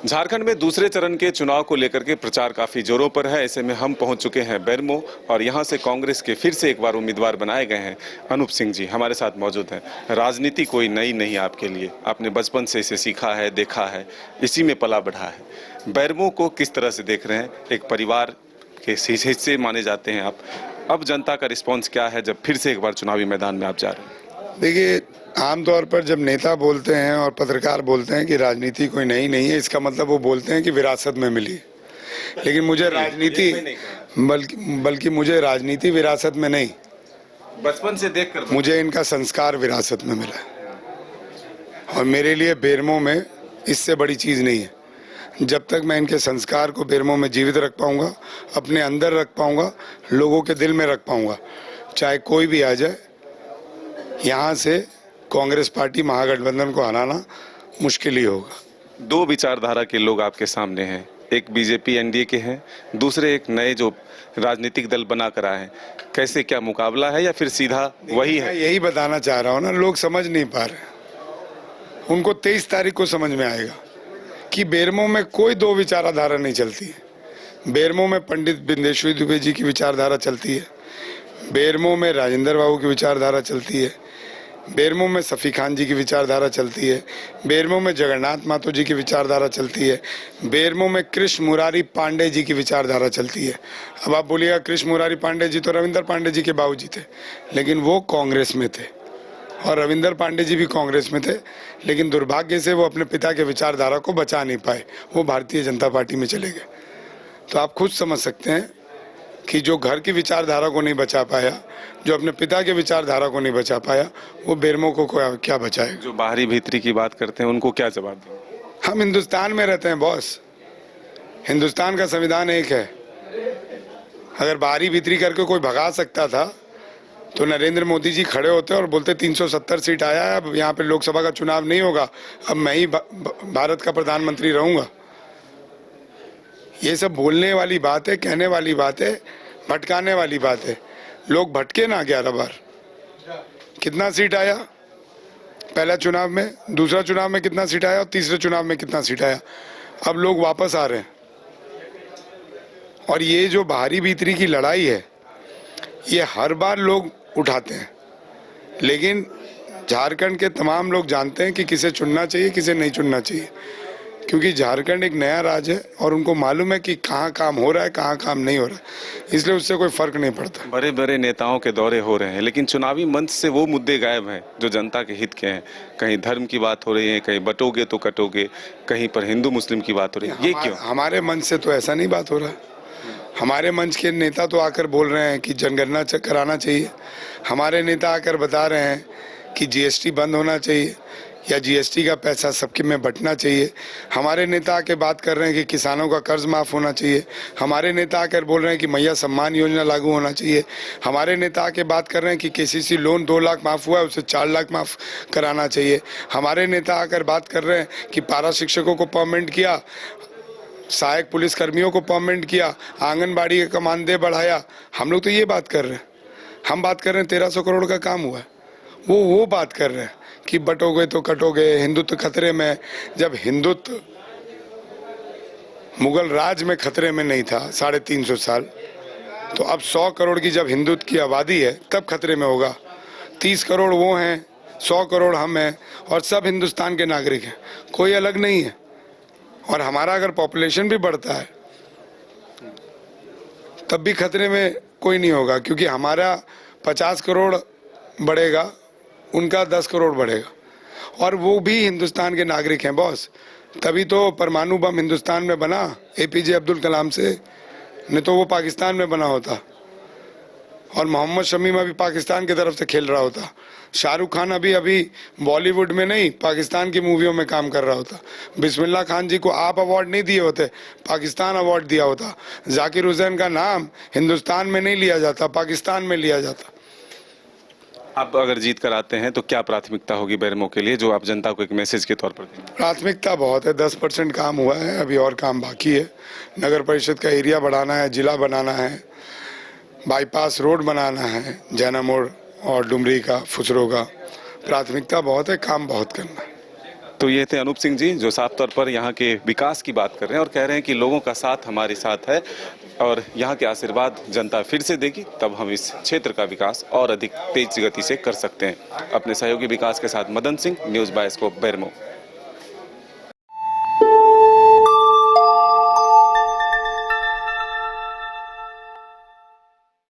झारखंड में दूसरे चरण के चुनाव को लेकर के प्रचार काफी जोरों पर है। ऐसे में हम पहुंच चुके हैं बेरमो और यहां से कांग्रेस के फिर से एक बार उम्मीदवार बनाए गए हैं अनूप सिंह जी हमारे साथ मौजूद हैं। राजनीति कोई नई नहीं आपके लिए, आपने बचपन से इसे सीखा है, देखा है, इसी में पला बढ़ा है। बेरमो को किस तरह से देख रहे हैं? एक परिवार के हिस्से माने जाते हैं आप। अब जनता का रिस्पॉन्स क्या है जब फिर से एक बार चुनावी मैदान में आप जा रहे हैं? देखिए, आमतौर पर जब नेता बोलते हैं और पत्रकार बोलते हैं कि राजनीति कोई नई नहीं है, इसका मतलब वो बोलते हैं कि विरासत में मिली। लेकिन मुझे राजनीति बल्कि मुझे राजनीति विरासत में नहीं, बचपन से देखकर मुझे इनका संस्कार विरासत में मिला है। और मेरे लिए बेरमो में इससे बड़ी चीज़ नहीं है। जब तक मैं इनके संस्कार को बेरमो में जीवित रख पाऊंगा, अपने अंदर रख पाऊंगा, लोगों के दिल में रख पाऊंगा, चाहे कोई भी आ जाए, यहाँ से कांग्रेस पार्टी महागठबंधन को हराना मुश्किल ही होगा। दो विचारधारा के लोग आपके सामने हैं, एक बीजेपी एनडीए के हैं, दूसरे एक नए जो राजनीतिक दल बना कर आए हैं। कैसे, क्या मुकाबला है या फिर सीधा वही है? यही बताना चाह रहा हूँ ना, लोग समझ नहीं पा रहे। उनको 23 तारीख को समझ में आएगा कि बेरमो में कोई दो विचारधारा नहीं चलती है। बेरमो में पंडित बिंदेश्वरी दुबे जी की विचारधारा चलती है, बेरमो में राजेंद्र बाबू की विचारधारा चलती है, बेरमो में सफ़ी खान जी की विचारधारा चलती है, बेरमो में जगन्नाथ मातो जी की विचारधारा चलती है, बेरमो में कृष्ण मुरारी पांडे जी की विचारधारा चलती है। अब आप बोलिएगा कृष्ण मुरारी पांडे जी तो रविंदर पांडे जी के बाबूजी थे, लेकिन वो कांग्रेस में थे, और रविंदर पांडे जी भी कांग्रेस में थे, लेकिन दुर्भाग्य से वो अपने पिता के विचारधारा को बचा नहीं पाए, वो भारतीय जनता पार्टी में चले गए। तो आप खुद समझ सकते हैं कि जो घर की विचारधारा को नहीं बचा पाया, जो अपने पिता के विचारधारा को नहीं बचा पाया, वो बेरमो को क्या बचाएगा? जो बाहरी भीतरी की बात करते हैं उनको क्या जवाब दें? हम हिंदुस्तान में रहते हैं बॉस, हिंदुस्तान का संविधान एक है। अगर बाहरी भीतरी करके कोई भगा सकता था तो नरेंद्र मोदी जी खड़े होते और बोलते 370 सीट आया है, अब यहाँ पे लोकसभा का चुनाव नहीं होगा, अब मैं ही भारत का प्रधानमंत्री रहूंगा। ये सब बोलने वाली बात है, कहने वाली बात है, भटकाने वाली बात है। लोग भटके ना 11 बार। कितना सीट आया पहला चुनाव में, दूसरा चुनाव में कितना सीट आया और तीसरे चुनाव में कितना सीट आया? अब लोग वापस आ रहे हैं। और ये जो बाहरी भीतरी की लड़ाई है, ये हर बार लोग उठाते हैं, लेकिन झारखंड के तमाम लोग जानते हैं कि किसे चुनना चाहिए, किसे नहीं चुनना चाहिए, क्योंकि झारखंड एक नया राज्य है और उनको मालूम है कि कहाँ काम हो रहा है, कहाँ काम नहीं हो रहा है, इसलिए उससे कोई फर्क नहीं पड़ता। बड़े बड़े नेताओं के दौरे हो रहे हैं, लेकिन चुनावी मंच से वो मुद्दे गायब हैं जो जनता के हित के हैं। कहीं धर्म की बात हो रही है, कहीं बटोगे तो कटोगे, कहीं पर हिंदू मुस्लिम की बात हो रही है। ये क्यों? हमारे मंच से तो ऐसा नहीं बात हो रहा है। हमारे मंच के नेता तो आकर बोल रहे हैं कि जनगणना कराना चाहिए। हमारे नेता आकर बता रहे हैं कि जीएसटी बंद होना चाहिए या जीएसटी का पैसा सबके में बंटना चाहिए। हमारे नेता आकर बात कर रहे हैं कि किसानों का कर्ज माफ़ होना चाहिए। हमारे नेता आकर बोल रहे हैं कि मैया सम्मान योजना लागू होना चाहिए। हमारे नेता आकर बात कर रहे हैं कि केसीसी लोन 2 लाख माफ़ हुआ है, उसे 4 लाख माफ़ कराना चाहिए। हमारे नेता आकर बात कर रहे हैं कि पारा शिक्षकों को परमानेंट किया, सहायक पुलिस कर्मियों को परमानेंट किया, आंगनबाड़ी का मानदेय बढ़ाया। हम लोग तो ये बात कर रहे हैं। हम बात कर रहे हैं 1300 करोड़ का काम हुआ है। वो बात कर रहे हैं कि बटोगे तो कटोगे, हिंदुत्व खतरे में। जब हिंदुत्व मुगल राज में खतरे में नहीं था 350 साल, तो अब 100 करोड़ की जब हिंदुत्व की आबादी है तब खतरे में होगा। 30 करोड़ वो हैं, 100 करोड़ हम हैं, और सब हिंदुस्तान के नागरिक हैं, कोई अलग नहीं है। और हमारा अगर पॉपुलेशन भी बढ़ता है तब भी खतरे में कोई नहीं होगा, क्योंकि हमारा 50 करोड़ बढ़ेगा, उनका 10 करोड़ बढ़ेगा, और वो भी हिंदुस्तान के नागरिक हैं बॉस। तभी तो परमाणु बम हिंदुस्तान में बना एपीजे अब्दुल कलाम से, नहीं तो वो पाकिस्तान में बना होता, और मोहम्मद शमी अभी पाकिस्तान की तरफ से खेल रहा होता। शाहरुख खान अभी बॉलीवुड में नहीं, पाकिस्तान की मूवियों में काम कर रहा होता। बिस्मिल्लाह खान जी को आप अवार्ड नहीं दिए होते, पाकिस्तान अवार्ड दिया होता। जाकिर हुसैन का नाम हिंदुस्तान में नहीं लिया जाता, पाकिस्तान में लिया जाता। आप अगर जीत कर आते हैं तो क्या प्राथमिकता होगी बेरमो के लिए, जो आप जनता को एक मैसेज के तौर पर देंगे? प्राथमिकता बहुत है, 10% काम हुआ है, अभी और काम बाकी है। नगर परिषद का एरिया बढ़ाना है, जिला बनाना है, बाईपास रोड बनाना है, जैना मोड़ और डुमरी का, फुसरो का। प्राथमिकता बहुत है, काम बहुत करना है। तो ये थे अनूप सिंह जी, जो साफ तौर पर यहाँ के विकास की बात कर रहे हैं और कह रहे हैं कि लोगों का साथ हमारे साथ है और यहाँ के आशीर्वाद जनता फिर से देगी, तब हम इस क्षेत्र का विकास और अधिक तेज गति से कर सकते हैं। अपने सहयोगी विकास के साथ मदन सिंह, न्यूज़ बायस्कोप, बेरमो।